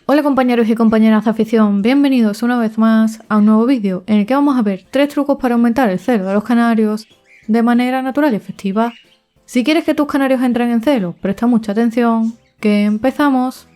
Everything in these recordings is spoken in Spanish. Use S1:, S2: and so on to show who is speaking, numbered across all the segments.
S1: Hola compañeros y compañeras de afición, bienvenidos una vez más a un nuevo vídeo en el que vamos a ver 3 trucos para aumentar el celo de los canarios de manera natural y efectiva. Si quieres que tus canarios entren en celo, presta mucha atención, que empezamos.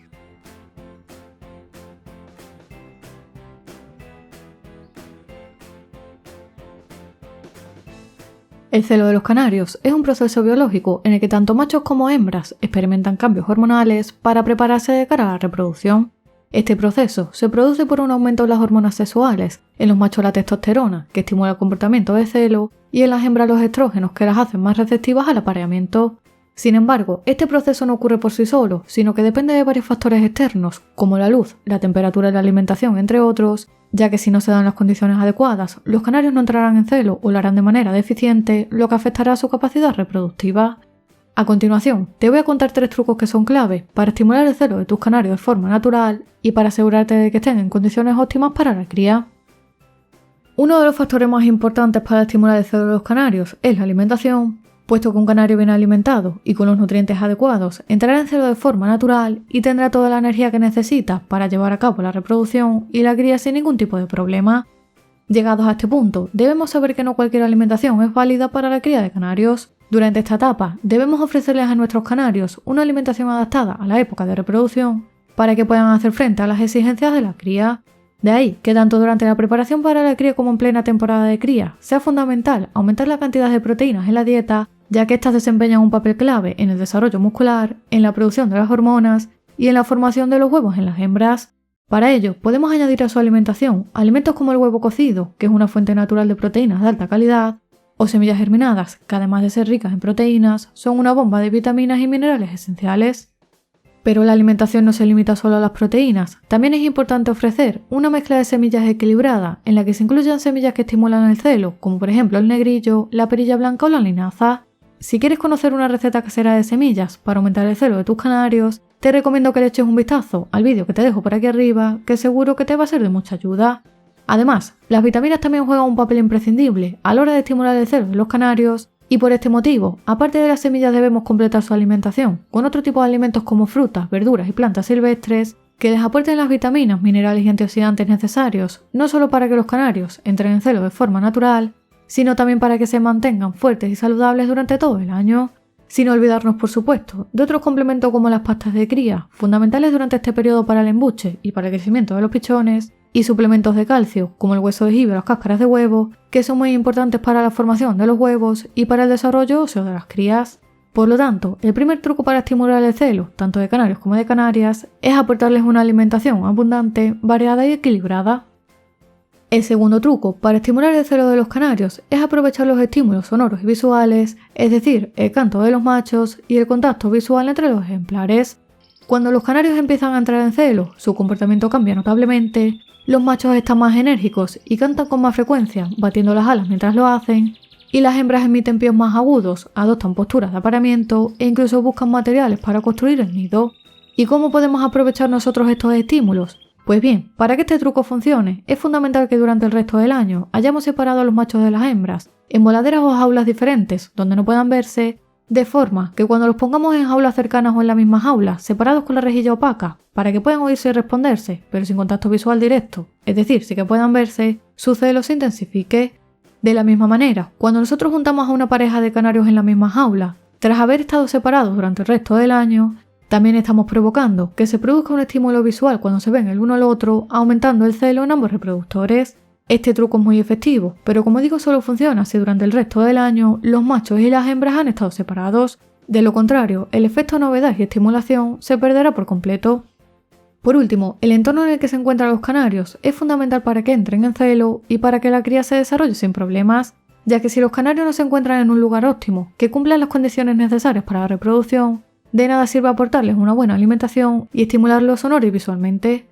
S1: El celo de los canarios es un proceso biológico en el que tanto machos como hembras experimentan cambios hormonales para prepararse de cara a la reproducción. Este proceso se produce por un aumento de las hormonas sexuales, en los machos la testosterona, que estimula el comportamiento de celo, y en las hembras los estrógenos, que las hacen más receptivas al apareamiento. Sin embargo, este proceso no ocurre por sí solo, sino que depende de varios factores externos, como la luz, la temperatura y la alimentación, entre otros, ya que si no se dan las condiciones adecuadas, los canarios no entrarán en celo o lo harán de manera deficiente, lo que afectará a su capacidad reproductiva. A continuación, te voy a contar 3 trucos que son clave para estimular el celo de tus canarios de forma natural y para asegurarte de que estén en condiciones óptimas para la cría. Uno de los factores más importantes para estimular el celo de los canarios es la alimentación, puesto que un canario bien alimentado y con los nutrientes adecuados entrará en celo de forma natural y tendrá toda la energía que necesita para llevar a cabo la reproducción y la cría sin ningún tipo de problema. Llegados a este punto, debemos saber que no cualquier alimentación es válida para la cría de canarios. Durante esta etapa, debemos ofrecerles a nuestros canarios una alimentación adaptada a la época de reproducción para que puedan hacer frente a las exigencias de la cría. De ahí que tanto durante la preparación para la cría como en plena temporada de cría, sea fundamental aumentar la cantidad de proteínas en la dieta, ya que éstas desempeñan un papel clave en el desarrollo muscular, en la producción de las hormonas y en la formación de los huevos en las hembras. Para ello, podemos añadir a su alimentación alimentos como el huevo cocido, que es una fuente natural de proteínas de alta calidad, o semillas germinadas, que además de ser ricas en proteínas, son una bomba de vitaminas y minerales esenciales. Pero la alimentación no se limita solo a las proteínas, también es importante ofrecer una mezcla de semillas equilibrada, en la que se incluyan semillas que estimulan el celo, como por ejemplo el negrillo, la perilla blanca o la linaza. Si quieres conocer una receta casera de semillas para aumentar el celo de tus canarios, te recomiendo que le eches un vistazo al vídeo que te dejo por aquí arriba, que seguro que te va a ser de mucha ayuda. Además, las vitaminas también juegan un papel imprescindible a la hora de estimular el celo de los canarios y por este motivo, aparte de las semillas debemos completar su alimentación con otro tipo de alimentos como frutas, verduras y plantas silvestres que les aporten las vitaminas, minerales y antioxidantes necesarios, no solo para que los canarios entren en celo de forma natural, sino también para que se mantengan fuertes y saludables durante todo el año. Sin olvidarnos, por supuesto, de otros complementos como las pastas de cría, fundamentales durante este periodo para el embuche y para el crecimiento de los pichones, y suplementos de calcio, como el hueso de jíbaro o las cáscaras de huevo, que son muy importantes para la formación de los huevos y para el desarrollo óseo de las crías. Por lo tanto, el primer truco para estimular el celo, tanto de canarios como de canarias, es aportarles una alimentación abundante, variada y equilibrada. El segundo truco para estimular el celo de los canarios es aprovechar los estímulos sonoros y visuales, es decir, el canto de los machos y el contacto visual entre los ejemplares. Cuando los canarios empiezan a entrar en celo, su comportamiento cambia notablemente. Los machos están más enérgicos y cantan con más frecuencia, batiendo las alas mientras lo hacen, y las hembras emiten píos más agudos, adoptan posturas de apareamiento e incluso buscan materiales para construir el nido. ¿Y cómo podemos aprovechar nosotros estos estímulos? Pues bien, para que este truco funcione, es fundamental que durante el resto del año hayamos separado a los machos de las hembras, en voladeras o jaulas diferentes, donde no puedan verse, de forma que cuando los pongamos en jaulas cercanas o en la misma jaula, separados con la rejilla opaca, para que puedan oírse y responderse, pero sin contacto visual directo, es decir, sí que puedan verse, su celo se intensifique. De la misma manera, cuando nosotros juntamos a una pareja de canarios en la misma jaula, tras haber estado separados durante el resto del año, también estamos provocando que se produzca un estímulo visual cuando se ven el uno al otro, aumentando el celo en ambos reproductores. Este truco es muy efectivo, pero como digo solo funciona si durante el resto del año los machos y las hembras han estado separados. De lo contrario, el efecto novedad y estimulación se perderá por completo. Por último, el entorno en el que se encuentran los canarios es fundamental para que entren en celo y para que la cría se desarrolle sin problemas, ya que si los canarios no se encuentran en un lugar óptimo, que cumplan las condiciones necesarias para la reproducción, de nada sirve aportarles una buena alimentación y estimularlos sonoro y visualmente.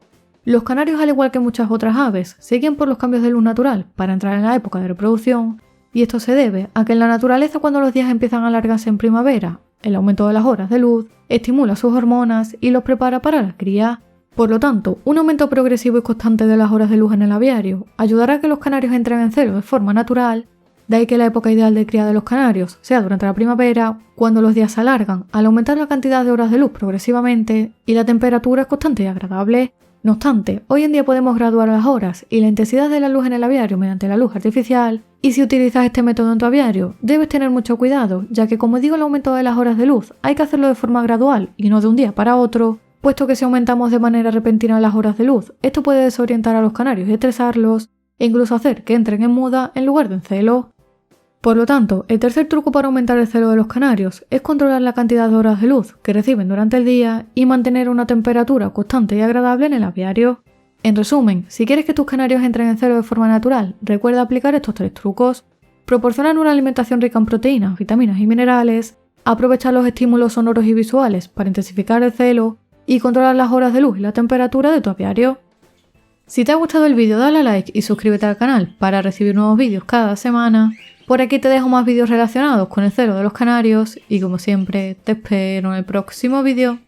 S1: Los canarios, al igual que muchas otras aves, se guían por los cambios de luz natural para entrar en la época de reproducción, y esto se debe a que en la naturaleza cuando los días empiezan a alargarse en primavera, el aumento de las horas de luz estimula sus hormonas y los prepara para la cría. Por lo tanto, un aumento progresivo y constante de las horas de luz en el aviario ayudará a que los canarios entren en celo de forma natural De ahí que la época ideal de cría de los canarios sea durante la primavera, cuando los días se alargan al aumentar la cantidad de horas de luz progresivamente y la temperatura es constante y agradable. No obstante, hoy en día podemos graduar las horas y la intensidad de la luz en el aviario mediante la luz artificial, y si utilizas este método en tu aviario, debes tener mucho cuidado, ya que como digo el aumento de las horas de luz hay que hacerlo de forma gradual y no de un día para otro, puesto que si aumentamos de manera repentina las horas de luz, esto puede desorientar a los canarios y estresarlos, e incluso hacer que entren en muda en lugar de en celo. Por lo tanto, el tercer truco para aumentar el celo de los canarios es controlar la cantidad de horas de luz que reciben durante el día y mantener una temperatura constante y agradable en el aviario. En resumen, si quieres que tus canarios entren en celo de forma natural, recuerda aplicar estos 3 trucos: proporcionar una alimentación rica en proteínas, vitaminas y minerales, aprovechar los estímulos sonoros y visuales para intensificar el celo y controlar las horas de luz y la temperatura de tu aviario. Si te ha gustado el vídeo, dale a like y suscríbete al canal para recibir nuevos vídeos cada semana. Por aquí te dejo más vídeos relacionados con el celo de los canarios y como siempre te espero en el próximo vídeo.